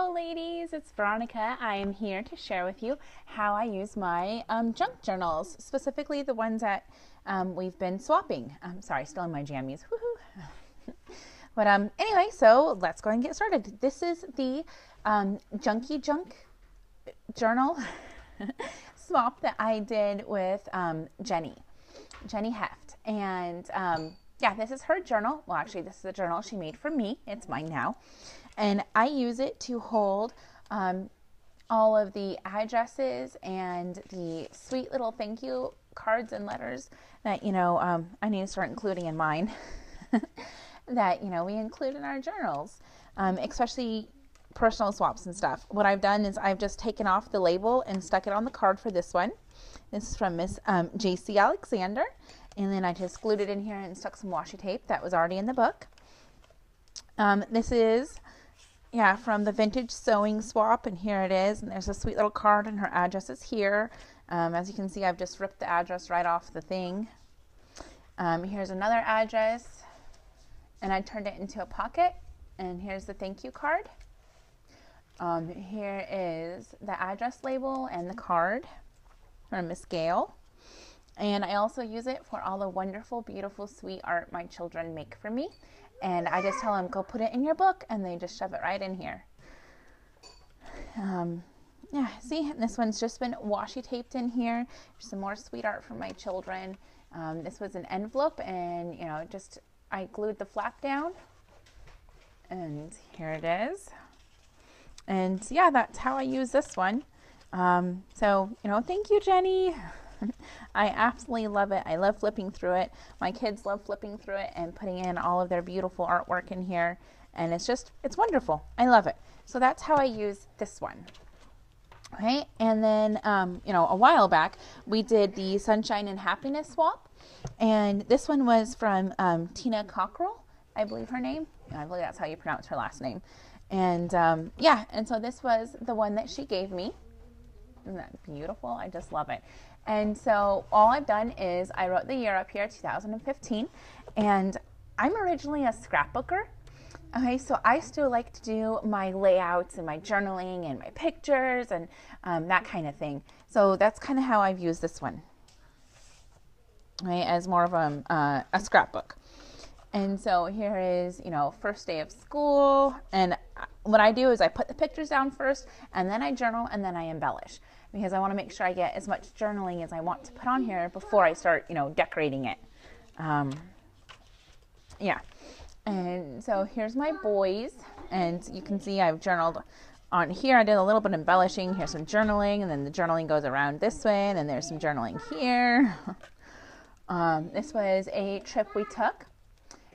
Hello ladies, it's Veronica. I am here to share with you how I use my junk journals, specifically the ones that we've been swapping. Sorry, still in my jammies. Woohoo! But anyway, so let's go ahead and get started. This is the Junky Junk journal swap that I did with Jenny Heft. And yeah, this is her journal. Well, actually, this is a journal she made for me. It's mine now. And I use it to hold all of the addresses and the sweet little thank you cards and letters that, I need to start including in mine that, we include in our journals, especially personal swaps and stuff. What I've done is I've just taken off the label and stuck it on the card for this one. This is from Miss J.C. Alexander. And then I just glued it in here and stuck some washi tape that was already in the book. This is from the Vintage Sewing Swap, and here it is. And there's a sweet little card, and her address is here. As you can see, I've just ripped the address right off the thing. Here's another address, and I turned it into a pocket. And here's the thank you card. Here is the address label and the card from Miss Gail. And I also use it for all the wonderful, beautiful, sweet art my children make for me. And I just tell them, go put it in your book, and they just shove it right in here. See, this one's just been washi taped in here. There's some more sweet art from my children. This was an envelope, and, I glued the flap down. And here it is. And, yeah, that's how I use this one. Thank you, Jenny. I absolutely love it. I love flipping through it. My kids love flipping through it and putting in all of their beautiful artwork in here. And it's wonderful. I love it. So that's how I use this one. Okay. And then, a while back, we did the Sunshine and Happiness swap. And this one was from Tina Cockrell, I believe her name. I believe that's how you pronounce her last name. And and so this was the one that she gave me. Isn't that beautiful? I just love it. And so all I've done is I wrote the year up here, 2015, and I'm originally a scrapbooker. Okay, so I still like to do my layouts and my journaling and my pictures and that kind of thing. So that's kind of how I've used this one, okay, as more of a scrapbook. And so here is, first day of school. And what I do is I put the pictures down first, and then I journal, and then I embellish. Because I want to make sure I get as much journaling as I want to put on here before I start, decorating it. And so here's my boys. And you can see I've journaled on here. I did a little bit of embellishing. Here's some journaling. And then the journaling goes around this way. And then there's some journaling here. This was a trip we took.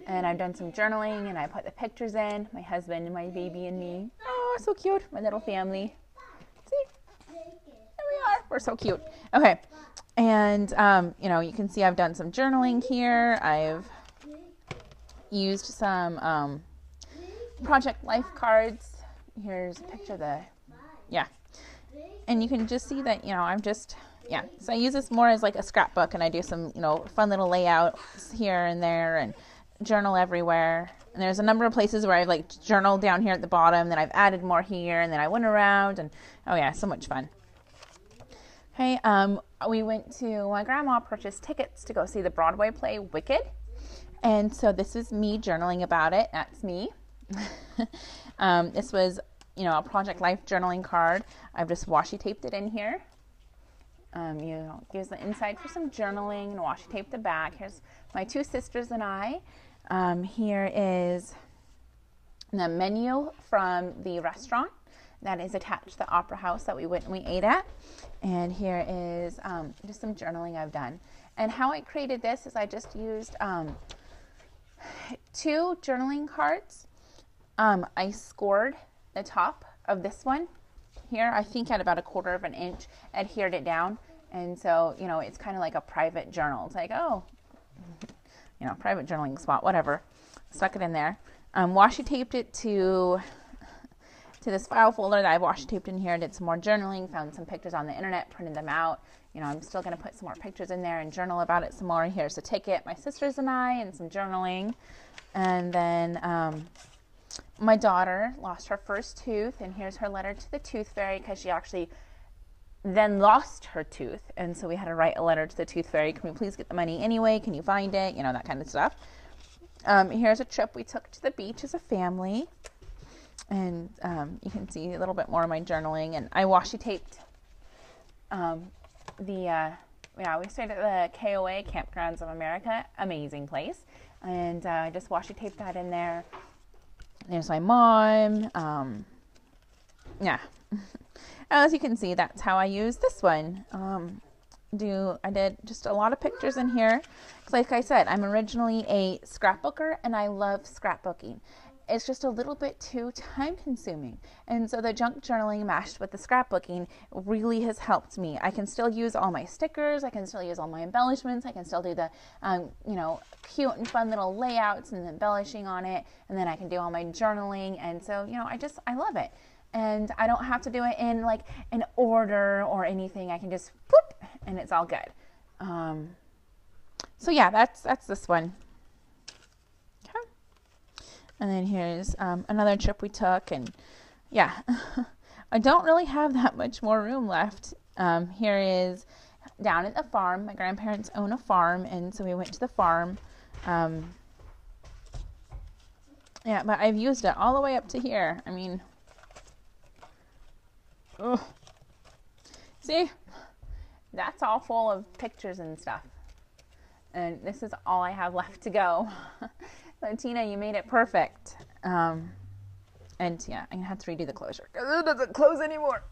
And I've done some journaling. And I put the pictures in. My husband and my baby and me. Oh, so cute. My little family. See? We're so cute. Okay. And, you can see I've done some journaling here. I've used some Project Life cards. Here's a picture of and you can just see that, So I use this more as like a scrapbook, and I do some, fun little layouts here and there and journal everywhere. And there's a number of places where I've like journaled down here at the bottom, then I've added more here, and then I went around, and so much fun. Okay, we went to, my grandma purchased tickets to go see the Broadway play Wicked. And so this is me journaling about it. That's me. This was, a Project Life journaling card. I've just washi taped it in here. Gives the inside for some journaling and washi tape the back. Here's my two sisters and I. Here is the menu from the restaurant that is attached to the Opera House that we went and we ate at. And here is just some journaling I've done. And how I created this is I just used 2 journaling cards. I scored the top of this one here, I think at about 1/4 of an inch, adhered it down. And so, it's kind of like a private journal. It's like, private journaling spot, whatever. Stuck it in there. Washi taped it to this file folder that I've washi taped in here. Did some more journaling, found some pictures on the internet, printed them out. I'm still going to put some more pictures in there and journal about it some more. Here's the ticket, my sisters and I, and some journaling. And then My daughter lost her first tooth, and here's her letter to the tooth fairy, because she actually then lost her tooth, and so we had to write a letter to the tooth fairy. Can we please get the money anyway? Can you find it? You know, that kind of stuff. Here's a trip we took to the beach as a family, and you can see a little bit more of my journaling. And I washi taped we stayed at the KOA, Kampgrounds of America, amazing place, and I just washi taped that in there. There's my mom. Yeah. As you can see, that's how I use this one. I did just a lot of pictures in here. Like I said, I'm originally a scrapbooker, and I love scrapbooking. It's just a little bit too time consuming. And so the junk journaling mashed with the scrapbooking really has helped me. I can still use all my stickers. I can still use all my embellishments. I can still do the, cute and fun little layouts and embellishing on it. And then I can do all my journaling. And so, I love it. And I don't have to do it in like an order or anything. I can just whoop, and it's all good. So yeah, that's this one. Okay. And then here's another trip we took, and yeah, I don't really have that much more room left. Here is down at the farm. My grandparents own a farm, and so we went to the farm. Yeah, but I've used it all the way up to here. I mean, ugh. See, that's all full of pictures and stuff. And this is all I have left to go. So Tina, you made it perfect. And yeah, I'm gonna have to redo the closure because it doesn't close anymore.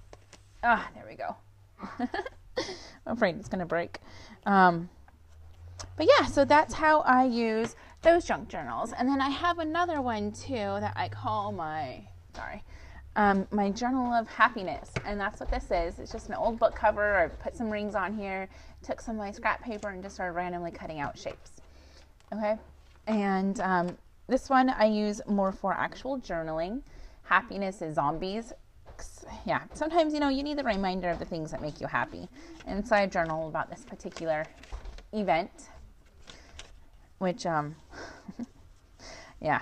There we go. I'm afraid it's gonna break. But yeah, so that's how I use those junk journals. And then I have another one too that I call my Journal of Happiness. And that's what this is. It's just an old book cover. I put some rings on here, took some of my scrap paper, and just started randomly cutting out shapes. Okay? And this one I use more for actual journaling. Happiness is zombies. Yeah, sometimes, you need the reminder of the things that make you happy. And so I journal about this particular event, which, yeah.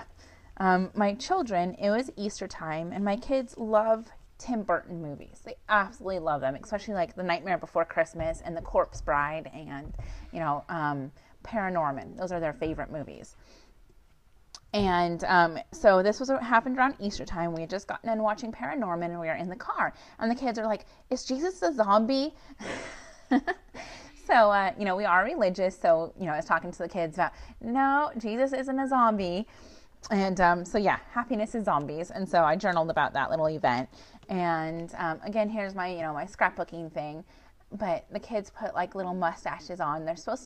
My children, it was Easter time, and my kids love Tim Burton movies. They absolutely love them, especially like The Nightmare Before Christmas and The Corpse Bride and, Paranorman. Those are their favorite movies. And so this was what happened around Easter time. We had just gotten in watching Paranorman, and we were in the car. And the kids are like, is Jesus a zombie? So, we are religious. So, I was talking to the kids about, no, Jesus isn't a zombie. And so, yeah, happiness is zombies. And so I journaled about that little event. And again, here's my, my scrapbooking thing. But the kids put like little mustaches on. They're supposed